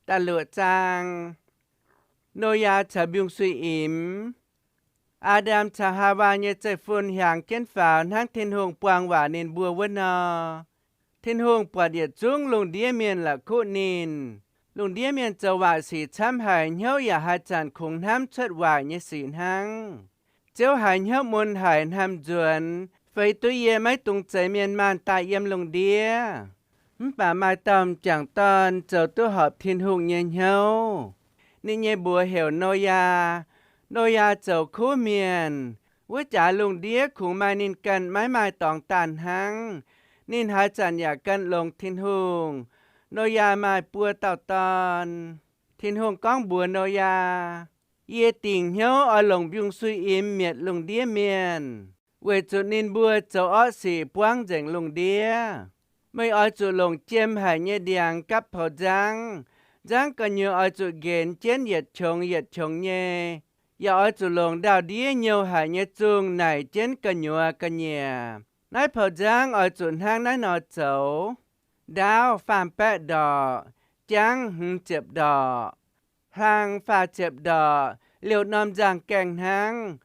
ta lựa trang Noyaa cha biung suiv Adam cha Hawa như chạy phun hàng kiến pháo nang thiên hùng quang và nên bùa vân nò. Thiên hùng quả địa trung lùng đĩa miền là cụ nín. Lùng đĩa miền châu vạ sĩ chăm hải nhau ya hai chàn khung ham chất vạ như xỉn hăng. Châu hải nhau môn hải ham duẩn. Phải tôi ye mấy tung chạy miền man tại yếm lùng đĩa. Bà mai tâm chẳng toàn châu tôi hợp thiên hùng nhẹ nhau. Nên nhé bùa hiểu Noyaa. Noyaa châu khu miền. Với trả lùng đĩa khủng mai nên cần mái mai tòng tàn hăng. Nên hai chàn ya cần lùng thiên hùng. Noyaa mai bùa tàu tòn. Thiên hùng con bùa Noyaa. Ye tình hiếu ở lùng biung suiv miệt lùng đĩa miền. Với chỗ nên bùa châu ở sĩ buông dành lùng đĩa. Mấy ở chỗ lùng chiêm hải nhé điang cắp hồ giang. Giang có nhiều ở chỗ ghen chén yết chồng nhé. Giờ ở chỗ lùng đào đĩa nhiều hải nhé chung này chén có nhiều có nhà. Nói phổ giang ở chỗ hang nói nó châu. Đào phàm bẹ đỏ. Giang chếp đỏ. Hang phà chếp đỏ. Liệu nòm giang kèng hang.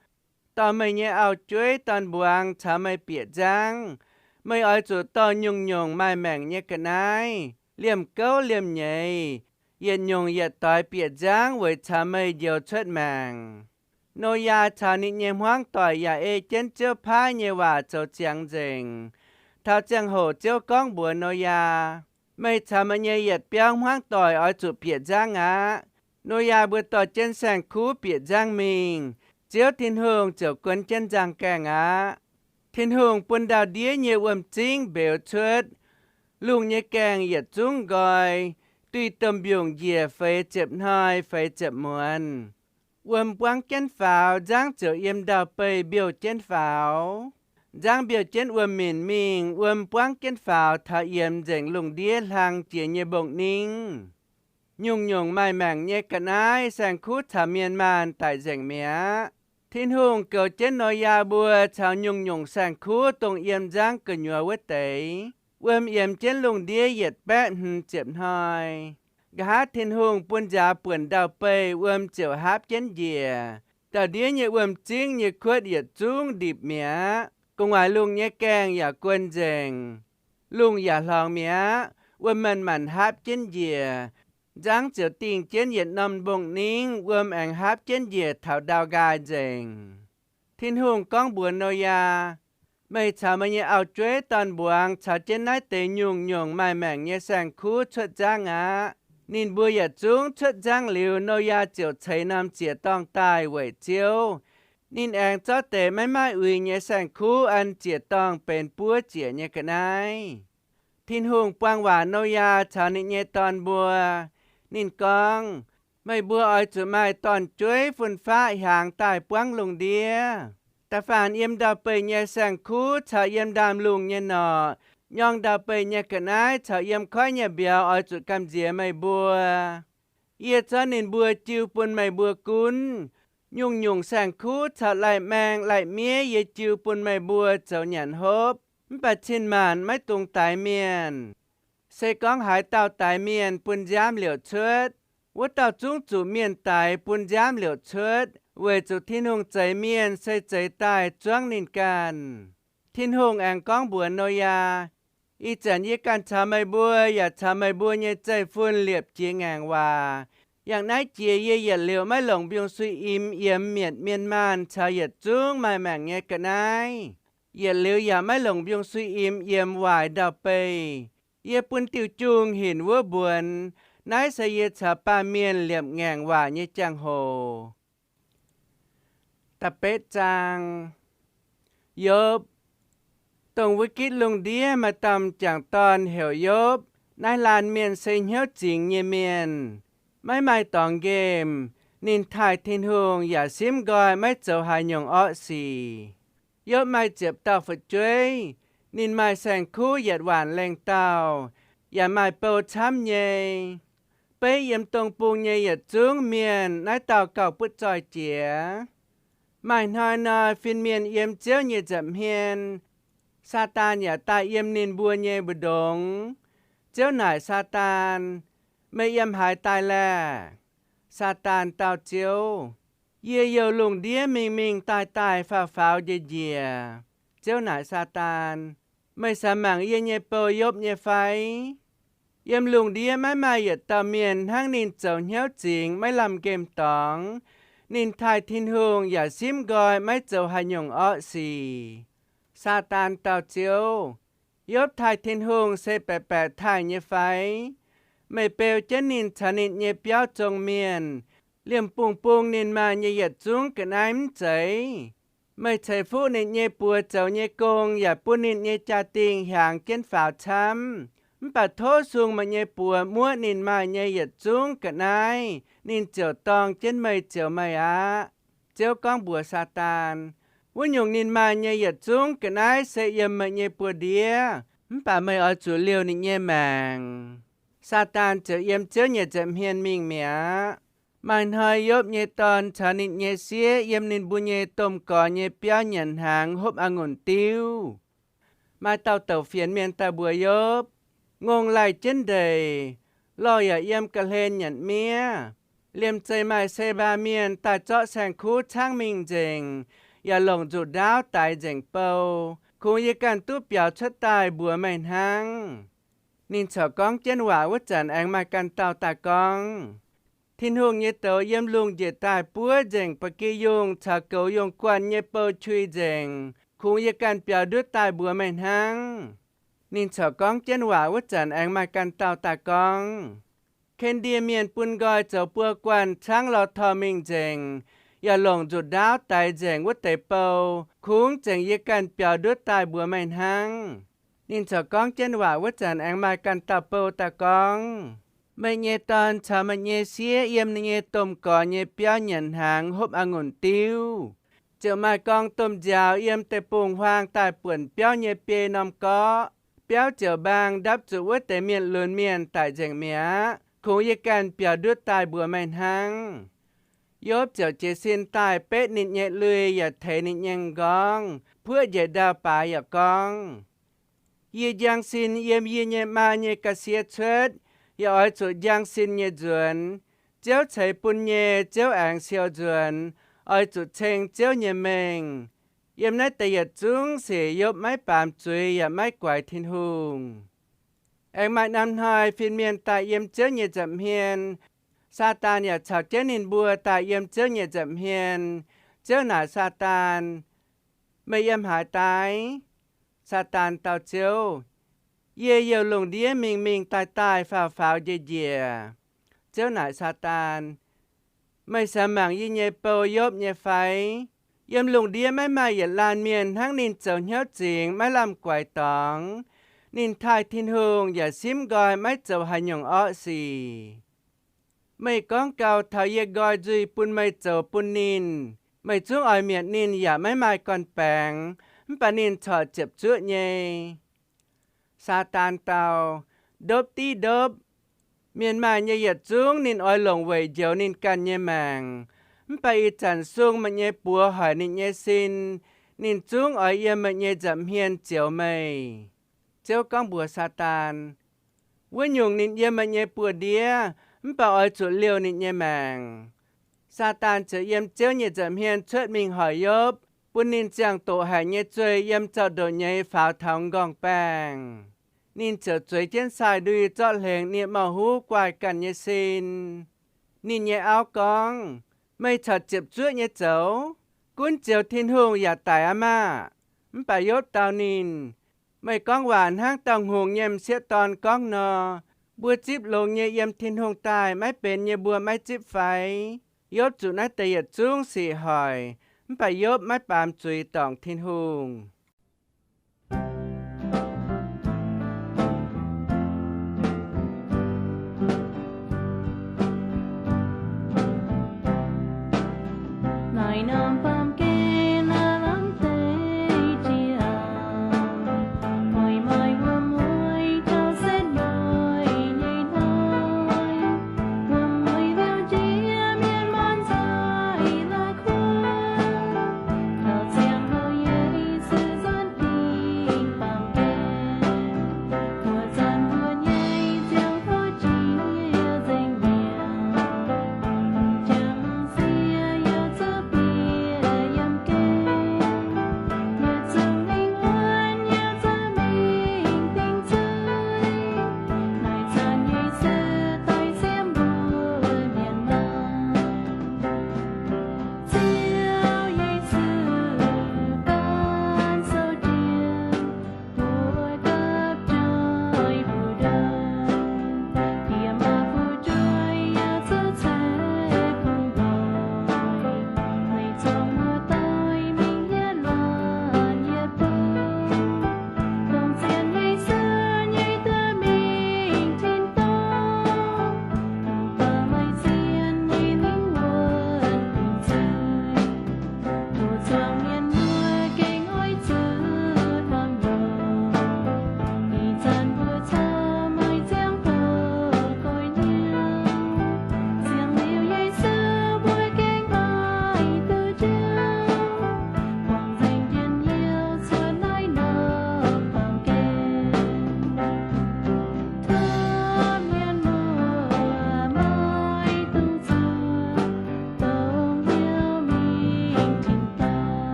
Tao mày nhé ao chuối toàn buông chá mày bịa giang. Mày ở chỗ to nhung mai mẹng nhé cái này. Liềm câu liềm nhảy. Yết nhung yết tỏi bịa giang với chá mày điều chất màng. Noyaa chá nít nhé hoang tỏi ya chén chiếu phá nhé và châu chiang dình. Thao chiang hồ chiếu con bùa Noyaa. Mày chá mày nhé yết biang hoang tỏi ở chỗ bịa giang á. Noyaa bữa tỏi chén sang khu bịa giang mình. Chiếu thiên hương chiếu quân chân giang kèng á. Thiên hương quân đào đĩa nhiều chính biểu chuốt. Lùng nhé kèng yết chung gọi. Tuy tâm biung dìa phải chếp hơi phải chếp muôn. Quang chén pháo giang chiếu yếm đào bầy biểu chén pháo. Giang biểu chén miền mình quang chén pháo thả yếm dành lùng đĩa hàng chìa nhé bộng ninh. Nhung mai màng nhé cân ai sang khút thả miền man tại dành mía. Thiên hùng cầu chén Noyaa bùa chào nhung sang khút tông yếm giang cờ nhua vết tế. Yếm chén lùng đĩa yết bét chếp hơi. Gá thiên hùng buôn giá buồn đào bầy chiều háp chén dìa. Đào đĩa nhé chính nhé khuất yết chung điệp mía. Cùng ngoài lùng nhé kèng ya quân dành. Lùng ya lòng mía. Mặn háp chén dìa. Giang chiều tình chén yết nằm bụng ninh. Anh háp chén dìa thảo đào gai dành. Thiên hùng con bùa Noyaa. Mày chào mày nhé ao chuối toàn buông. Chào chén nái tế nhung mai màng nhé sang khu chuột giang á. Nên bùa yết chung chuột giang liu Noyaa chiều cháy nằm chìa tông tài vậy chiều. Nên anh cho tế mai uy nhé sang khu ăn chìa tông bền bùa chìa nhé cái này. Thiên hùng quang và Noyaa chào nị nhé toàn bùa. Nên con, mày bùa ở chỗ mày toàn chuối phun phá hàng tài quang lùng đĩa. Ta phản yếm đào bầy nhé sang khu chào yếm đàm lùng nhé nọ. Nhong đào bầy nhé cái này chào yếm khói nhé béo ở chỗ cầm dĩa mày bùa. Yê cho nên bùa chiêu bùn mày bùa cún. Nhung sang khu chào lại mang lại mía yê chiêu bùn mày bùa chào nhãn hốp. Bà trên màn mấy tung tái miền. Sẽ con hải tàu tái miền bùn giám liệu chuốt. Vô tàu chung chủ miền tái bùn giám liệu chuốt. Về chủ thiên hùng cháy miền sẽ cháy tài choáng nín can. Thiên hùng anh con bùa Noyaa. Ý chẳng như can chá mày bùa, ya chá mày bùa như cháy phun liệp chia ngang hòa. Yang nái chia ye yết liệu mấy lồng biung suiv yếm miệt miên man chá yết chung mai màng nghe cả nái. Yết liệu ya mấy lồng biung suiv yếm hoài đào bầy. Yết bùn tiêu chung hình vô buồn. Nái sẽ yết chá ba miền liệp ngang hòa như chang hồ. Tập bế trang Yốp Tổng với kít lùng đĩa mà tầm chẳng toàn hiểu yốp. Nái lan miền sinh hiếu chính như miền. Mấy mai toàn game. Nên thai thiên hương giả xím gọi mấy châu hai nhung ọ xì. Yốp mai chếp tàu phật chuối. Nên mai sang khu yết hoàn lên tàu. Giả mai bầu chám nhê. Bế yếm tông bù nhê yết chung miền. Nái tàu cầu bút tròi chĩa. Mai nói phiên miền yếm chiếu như chậm hiền. Satan ya ta yếm nên bùa nhé bù đống. Chiếu nải Satan. ไม่ยำหายตายแลซาตานเต่าเจียวเย่เยลงเดียมิงตายฝ่าวเย่เจ้าหน่ายซาตานไม่สามังเย่เยเปยบเยไฟเยี่ยมลุงเดียไม่มาเหยียดตาเมียนทั้งนินเจ้าเหี้ยวจริงไม่ลำเกมตองนินทายทินหงอย่าซิมกอยไม่เจ้าหายงอ้อสีซาตานเต่าเจียวยบทายทินหงเซแปะทายเยไฟไม่เปลวเจนินชนิดเยเปียวจงเมียนเลี่ยมปุงนินมาเยเหยียดจุ้งกันไอ้มใจไม่ใช่ผู้นินเยปัวเจ้าเยกงอย่าปุนินเยจาติงห่างเก้นฝ่าวช้ำปัดโทษซุงมาเยปัวมัวนินมาเยเหยียดจุ้งกันไอ้นินเจียวตองเจนไม่เจียวไม่เจียวก้องบัวซาตานวันยงนินมาเยเหยียดจุ้งกันไอ้เสียยมาเยปัวเดียป่าไม่เอาจุเลียวนิเยแมงซาตานเจียวเยี่ยมเจียวเยจำเฮียนมิงเมียมันหอยยบเยตอนชานิเยเสียเยี่ยมนินบุญเยต้มก่อเยเปียวหยันหางฮบองุ่นติ้วมาเต่าเฟียนเมียนตาบัวยบงงไหลเจนเดยลอยอย่าเยี่ยมกะเลนหยันเมียเลี่ยมใจไม้เซบาเมียนตาเจาะแสงคูช่างมิงเจงอย่าหลงจุดดาวตายเจงเปาคงยกันตู้เปียวชัดตายบัวไม่หังนินเฉาก้องเจนหว่าว่าจันแองมากันเต่าตากองทินหงเยเตอเยี่ยมลุงเยตายปัวเจงปะกี้ยงชาเกายงกวนเยเปาชุยเจงคงยกันเปียวด้วยตายบัวไม่หังนินเฉาก้องเจนหว่าว่าจันแองมากันเต่าตากองเคนเดียเมียนปุนกอยเจ้าปัวกวนช่างเราทอมิงเจงอย่าหลงจุดดาวตายเจงว่าเตเปาคุ้งเจงยกันเปียวด้วยตายบัวไม่หังนินเฉาก้องเจนหว่าว่าจันแองมากันเต่าเปาตากองไม่เยตอนชามันเยเสียเยี่ยมเยต้มก่อเยเปียวหยันหางฮบองุ่นติ้วเจ้ามากองต้มยาวเยี่ยมแต่ปงหวางตายป่วนเปียวเยเปียนอมก้อเปียวเจียวบางดับจุว่าแต่เมียนเลือนเมียนตายเจงเมียคงยกันเปียวด้วยตายบัวไม่หังยบเจียวเจสินตายเป็ดนิดเยเลยอย่าเทนิดยังกองเพื่ออย่าดาวป่าอย่ากองยี่ยังสินเยี่ยมยี่เยมาเยกเสียเชิดอย่าอ้อยจุดยังสินเยจวนเจ้าใช้ปุญเยเจ้าอ่างเสียวจวนอ้อยจุดเชงเจ้าเยเมงเยี่ยมนั้นแต่อย่าจุ้งเสียยบไม่ปามจุยอย่าไม่กวายทินหุงเอ็งมานำหอยฟินเมียนตายเยี่ยมเจ้าเยจำเฮียนซาตานอย่าฉากเจ้านินบัวตายเยี่ยมเจ้าเยจำเฮียนเจ้าหนาซาตานไม่เยี่ยมหายตายซาตานเต่าเจ้าเย่เยลงเดียมิงตายฝ่าวเย่เจ้าหน่ายซาตานไม่สามังยิ่งเยเปยบเยไฟเยี่ยมลงเดียไม่มาอย่าลานเมียนทั้งนินเจ้าเหี้ยวจริงไม่ลำกวายตองนินทายทินหงอย่าซิมกอยไม่เจ้าหายงอ้อสีไม่ก้องเก่าเท่าเยกอยจุยปุนไม่เจ้าปุนนินไม่จุ้งอ้อยเมียนนินอย่าไม่มาก่อนแปงปานินถอดเจ็บจุเยซาตานเต่าดบตีดบเมียนมาเยดจุ้งนินอ้อยหลงไว้เดียวนินกันเยแมงไปอีจันซุงมันเยปัวหอยนินเยสินนินจุ้งอ้อยเยมันเยจำเฮียนเจียวไม่เจ้าก้องบัวซาตานวันยงนินเยมันเยปัวเดียไปอ้อยจุดเลียวนินเยแมงซาตานจะเยี่ยมเจ้าเยจำเฮียนเชิดมิงหอยยบปุนินจังโตหายเยจวยเยี่ยมเจ้าโดนเยฝ่าวทองกองแปงนินเจ้าจวยเจียนสายดุยเจ้าเหลงเนี่ยมาหูกวายกันเยสินนินเยเอากองไม่ถัดเจ็บจุ้ยเยเจ้ากุ้นเจียวทินหงอย่าตายอามาไปยศเตานินไม่ก้องหวานห้างตองหงเยี่ยมเสียตอนก้องนอบัวจิบลงเยี่ยมทินหงตายไม่เป็นเยบัวไม่จิบไฟยศจุนัตเยดจุ้งสี่หอยไปยศไม่ปามจุยตองทินหงMy number